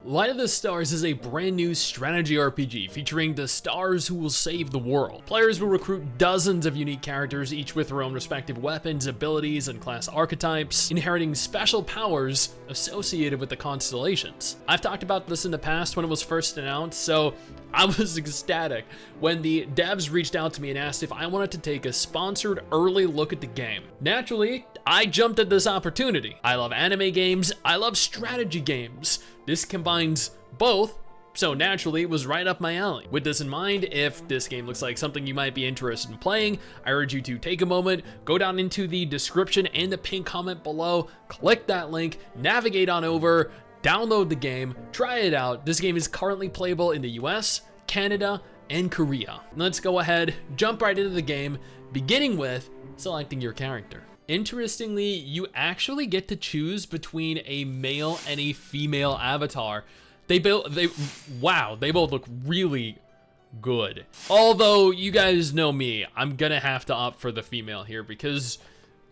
Light of the Stars is a brand new strategy RPG featuring the stars who will save the world. Players will recruit dozens of unique characters, each with their own respective weapons, abilities, and class archetypes, inheriting special powers associated with the constellations. I've talked about this in the past when it was first announced, so I was ecstatic when the devs reached out to me and asked if I wanted to take a sponsored early look at the game. Naturally, I jumped at this opportunity. I love anime games, I love strategy games. This combines both, so naturally it was right up my alley. With this in mind, if this game looks like something you might be interested in playing, I urge you to take a moment, go down into the description and the pinned comment below, click that link, navigate on over, download the game, try it out. This game is currently playable in the US, Canada, and Korea. Let's go ahead, jump right into the game, beginning with selecting your character. Interestingly, you actually get to choose between a male and a female avatar. They both look really good. Although you guys know me, I'm gonna have to opt for the female here because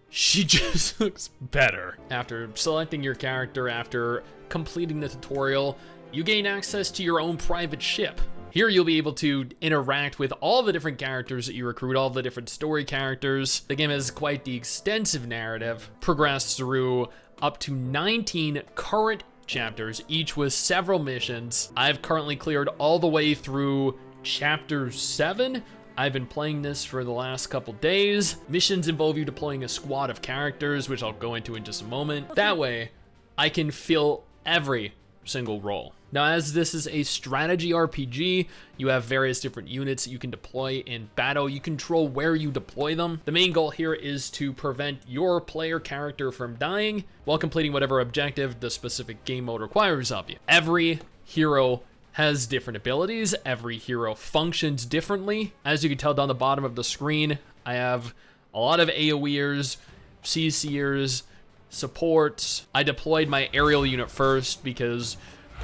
she just looks better. After selecting your character, after completing the tutorial, you gain access to your own private ship. Here you'll be able to interact with all the different characters that you recruit, all the different story characters. The game has quite the extensive narrative, progressed through up to 19 current chapters, each with several missions. I've currently cleared all the way through chapter 7. I've been playing this for the last couple days. Missions involve you deploying a squad of characters, which I'll go into in just a moment. That way, I can fill every single role. Now, as this is a strategy RPG, you have various different units that you can deploy in battle. You control where you deploy them. The main goal here is to prevent your player character from dying while completing whatever objective the specific game mode requires of you. Every hero has different abilities. Every hero functions differently. As you can tell down the bottom of the screen, I have a lot of AoEers, CCers, supports. I deployed my aerial unit first because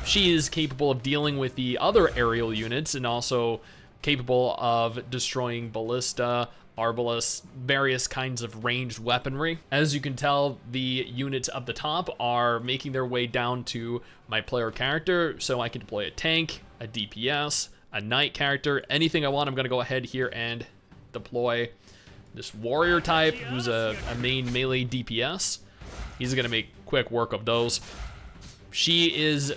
she is capable of dealing with the other aerial units and also capable of destroying ballista, arbalists, various kinds of ranged weaponry. As you can tell, the units up the top are making their way down to my player character, so I can deploy a tank, a DPS, a knight character, anything I want. I'm gonna go ahead here and deploy this warrior type, who's a main melee DPS. He's gonna make quick work of those. She is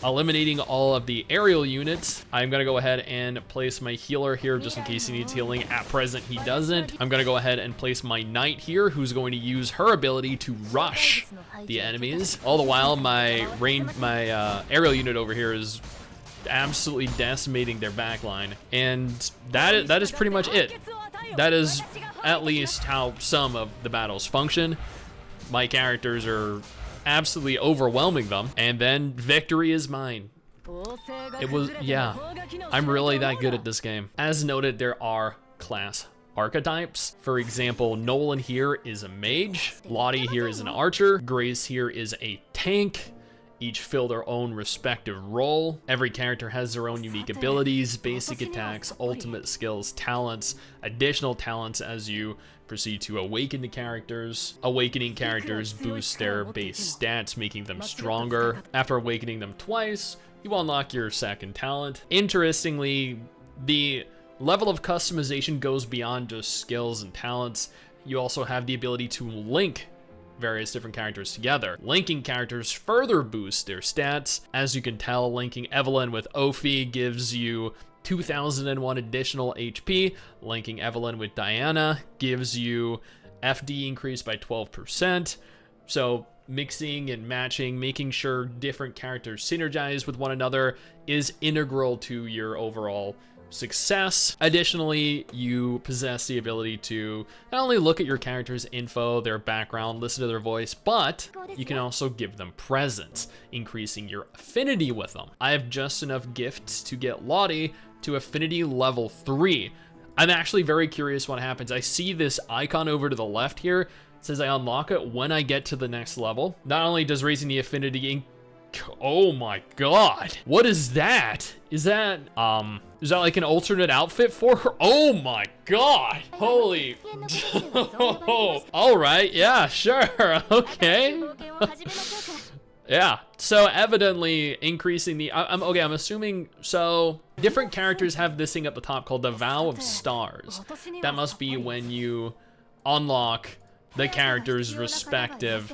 eliminating all of the aerial units. I'm gonna go ahead and place my healer here just in case he needs healing. At present, he doesn't. I'm gonna go ahead and place my knight here, who's going to use her ability to rush the enemies. All the while, my aerial unit over here is absolutely decimating their backline. And that is pretty much it. That is at least how some of the battles function. My characters are absolutely overwhelming them, and then victory is mine. I'm really that good at this game. As noted, there are class archetypes. For example, Nolan here is a mage, Lottie here is an archer, Grace here is a tank. Each fill their own respective role. Every character has their own unique abilities, basic attacks, ultimate skills, talents, additional talents as you proceed to awaken the characters. Awakening characters boost their base stats, making them stronger. After awakening them twice, you unlock your second talent. Interestingly, the level of customization goes beyond just skills and talents. You also have the ability to link various different characters together. Linking characters further boosts their stats. As you can tell, linking Evelyn with Ophi gives you 2001 additional HP. Linking Evelyn with Diana gives you FD increase by 12%. So mixing and matching, making sure different characters synergize with one another is integral to your overall success. Additionally, you possess the ability to not only look at your character's info, their background, listen to their voice, but you can also give them presents, increasing your affinity with them. I have just enough gifts to get Lottie to affinity level 3. I'm actually very curious what happens. I see this icon over to the left here. It says I unlock it when I get to the next level. Not only does raising the affinity oh my god, what is that? Is that like an alternate outfit for her? Oh my god, holy. All right, yeah, sure, okay. Yeah, so evidently increasing the, I'm assuming, so different characters have this thing at the top called the Vow of Stars. That must be when you unlock the character's respective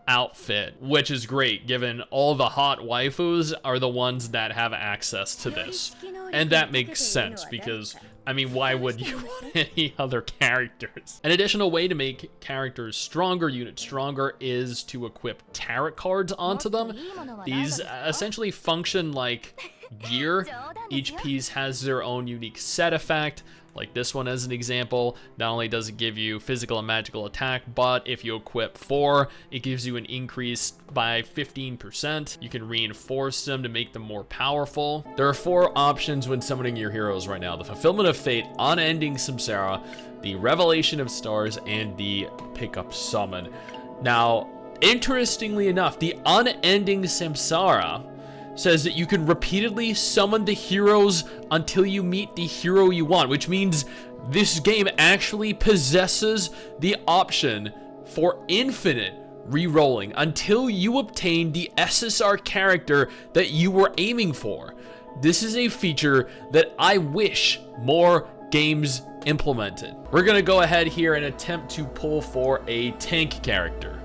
outfit, which is great given all the hot waifus are the ones that have access to this. And that makes sense because, I mean, why would you want any other characters? An additional way to make characters stronger, units stronger, is to equip tarot cards onto them. These essentially function like gear. Each piece has their own unique set effect. Like this one as an example, not only does it give you physical and magical attack, but if you equip 4, it gives you an increase by 15%. You can reinforce them to make them more powerful. There are 4 options when summoning your heroes right now: the Fulfillment of Fate, Unending Samsara, the Revelation of Stars, and the Pickup Summon. Now, interestingly enough, the Unending Samsara says that you can repeatedly summon the heroes until you meet the hero you want, which means this game actually possesses the option for infinite re-rolling until you obtain the SSR character that you were aiming for. This is a feature that I wish more games implemented. We're gonna go ahead here and attempt to pull for a tank character.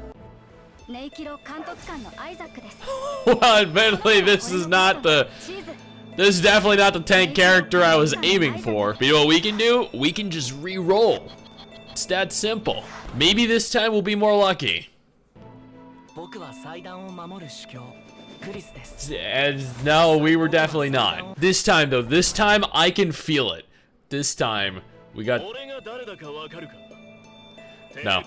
Well, admittedly, this is definitely not the tank character I was aiming for. But you know what we can do? We can just re-roll. It's that simple. Maybe this time we'll be more lucky. And no, we were definitely not. This time though, this time I can feel it. This time we got... No.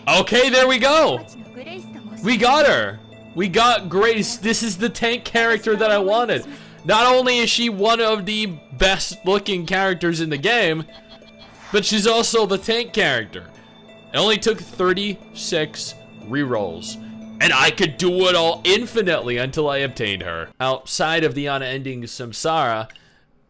Okay, there we go. We got her. We got Grace. This is the tank character that I wanted. Not only is she one of the best looking characters in the game, but she's also the tank character. It only took 36 rerolls, and I could do it all infinitely until I obtained her. Outside of the Unending Samsara,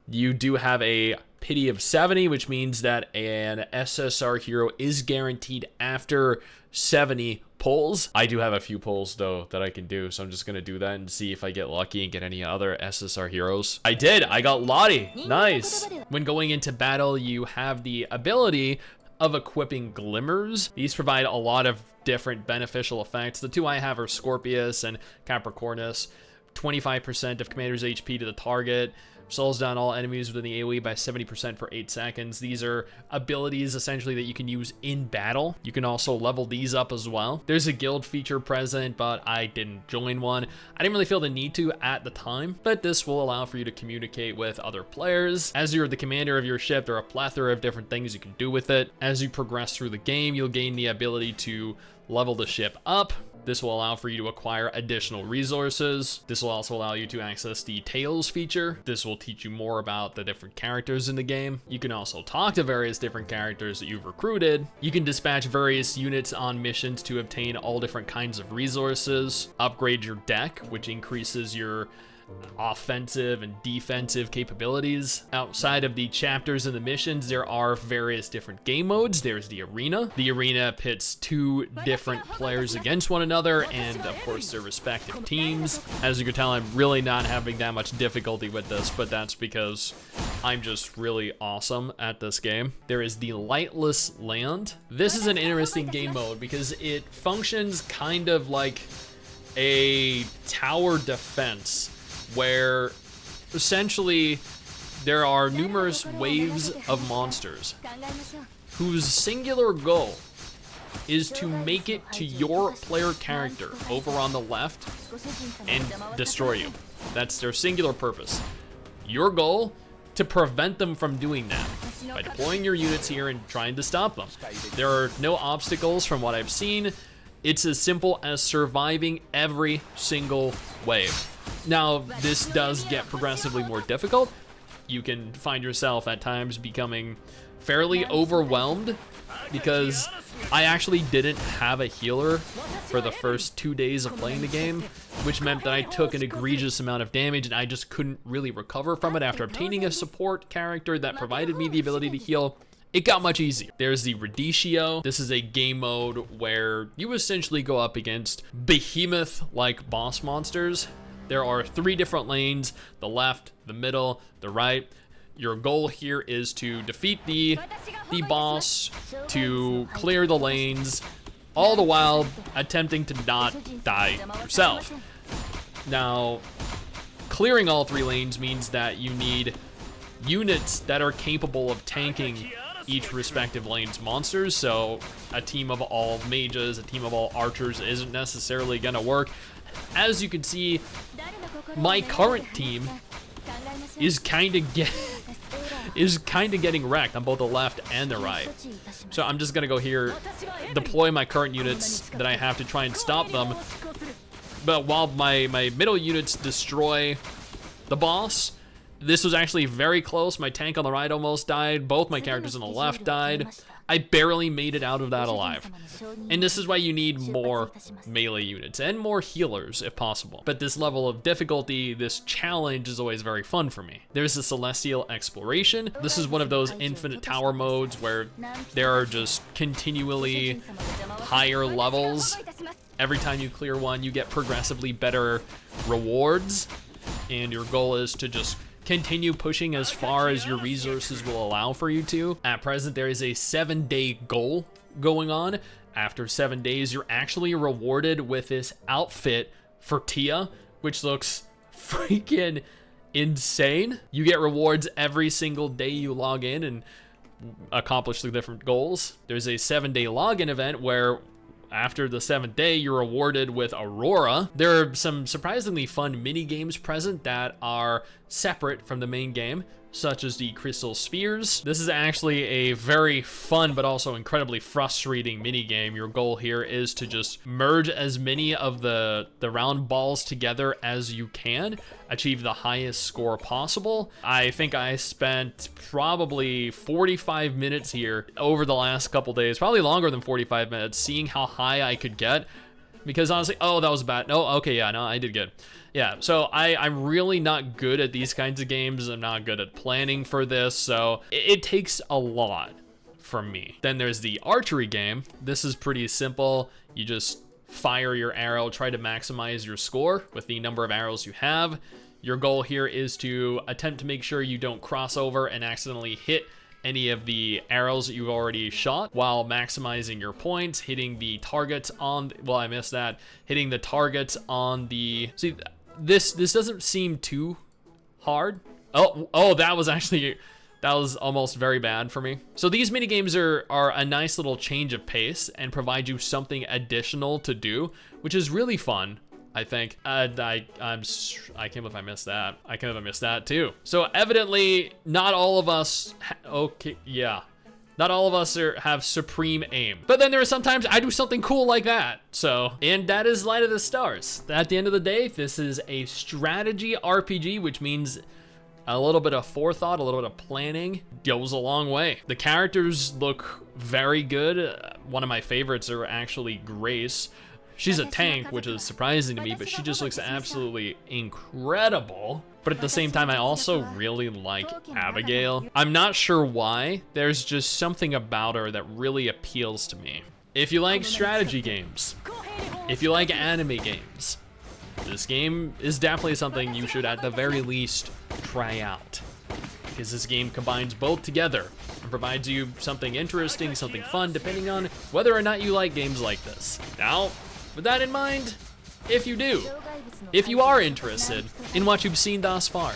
you do have a pity of 70, which means that an SSR hero is guaranteed after 70 pulls. I do have a few pulls though that I can do, so I'm just gonna do that and see if I get lucky and get any other SSR heroes. I did. I got Lottie. Nice. When going into battle, you have the ability of equipping glimmers. These provide a lot of different beneficial effects. The 2 I have are Scorpius and Capricornus. 25% of commander's HP to the target. Slows down all enemies within the AoE by 70% for 8 seconds. These are abilities essentially that you can use in battle. You can also level these up as well. There's a guild feature present, but I didn't join one. I didn't really feel the need to at the time, but this will allow for you to communicate with other players. As you're the commander of your ship, there are a plethora of different things you can do with it. As you progress through the game, you'll gain the ability to level the ship up. This will allow for you to acquire additional resources. This will also allow you to access the Tales feature. This will teach you more about the different characters in the game. You can also talk to various different characters that you've recruited. You can dispatch various units on missions to obtain all different kinds of resources. Upgrade your deck, which increases your offensive and defensive capabilities. Outside of the chapters and the missions, there are various different game modes. There's the arena. The arena pits 2 different players against one another and of course their respective teams. As you can tell, I'm really not having that much difficulty with this, but that's because I'm just really awesome at this game. There is the Lightless Land. This is an interesting game mode because it functions kind of like a tower defense, where essentially there are numerous waves of monsters whose singular goal is to make it to your player character over on the left and destroy you. That's their singular purpose. Your goal, to prevent them from doing that by deploying your units here and trying to stop them. There are no obstacles from what I've seen. It's as simple as surviving every single wave. Now, this does get progressively more difficult. You can find yourself at times becoming fairly overwhelmed because I actually didn't have a healer for the first 2 days of playing the game, which meant that I took an egregious amount of damage and I just couldn't really recover from it. After obtaining a support character that provided me the ability to heal, it got much easier. There's the Radicchio. This is a game mode where you essentially go up against behemoth-like boss monsters. There are 3 different lanes, the left, the middle, the right. Your goal here is to defeat the boss, to clear the lanes, all the while attempting to not die yourself. Now, clearing all 3 lanes means that you need units that are capable of tanking each respective lane's monsters, so a team of all mages, a team of all archers isn't necessarily gonna work. As you can see, my current team is kind of getting wrecked on both the left and the right. So I'm just gonna go here, deploy my current units that I have to try and stop them. But while my middle units destroy the boss, this was actually very close. My tank on the right almost died. Both my characters on the left died. I barely made it out of that alive. And this is why you need more melee units and more healers if possible. But this level of difficulty, this challenge is always very fun for me. There's the Celestial Exploration. This is one of those infinite tower modes where there are just continually higher levels. Every time you clear one, you get progressively better rewards. And your goal is to just continue pushing as far as your resources will allow for you to. At present, there is a 7-day goal going on. After 7 days, you're actually rewarded with this outfit for Tia, which looks freaking insane. You get rewards every single day you log in and accomplish the different goals. There's a 7-day login event where after the 7th day, you're rewarded with Aurora. There are some surprisingly fun mini games present that are separate from the main game, such as the Crystal Spheres. This is actually a very fun but also incredibly frustrating mini game. Your goal here is to just merge as many of the round balls together as you can, achieve the highest score possible. I think I spent probably 45 minutes here over the last couple days, probably longer than 45 minutes, seeing how high I could get. Because honestly, oh, that was bad. No, okay, yeah, no, I did good. Yeah, so I'm really not good at these kinds of games. I'm not good at planning for this, so it takes a lot from me. Then there's the archery game. This is pretty simple. You just fire your arrow, try to maximize your score with the number of arrows you have. Your goal here is to attempt to make sure you don't cross over and accidentally hit any of the arrows that you've already shot while maximizing your points, hitting the targets on, well, I missed that, hitting the targets on the, see, this doesn't seem too hard. Oh, that was almost very bad for me. So these mini games are a nice little change of pace and provide you something additional to do, which is really fun, I think. I can't believe I missed that. I can't believe I missed that too. So evidently, not all of us, okay, yeah. Not all of us have supreme aim. But then there are sometimes I do something cool like that. So, and that is Light of the Stars. At the end of the day, this is a strategy RPG, which means a little bit of forethought, a little bit of planning goes a long way. The characters look very good. One of my favorites are actually Grace. She's a tank, which is surprising to me, but she just looks absolutely incredible. But at the same time, I also really like Abigail. I'm not sure why. There's just something about her that really appeals to me. If you like strategy games, if you like anime games, this game is definitely something you should at the very least try out. Because this game combines both together and provides you something interesting, something fun, depending on whether or not you like games like this. Now, with that in mind, if you are interested in what you've seen thus far,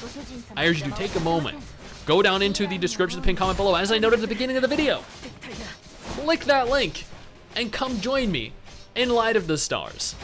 I urge you to take a moment, go down into the description of the pinned comment below, as I noted at the beginning of the video. Click that link and come join me in Light of the Stars.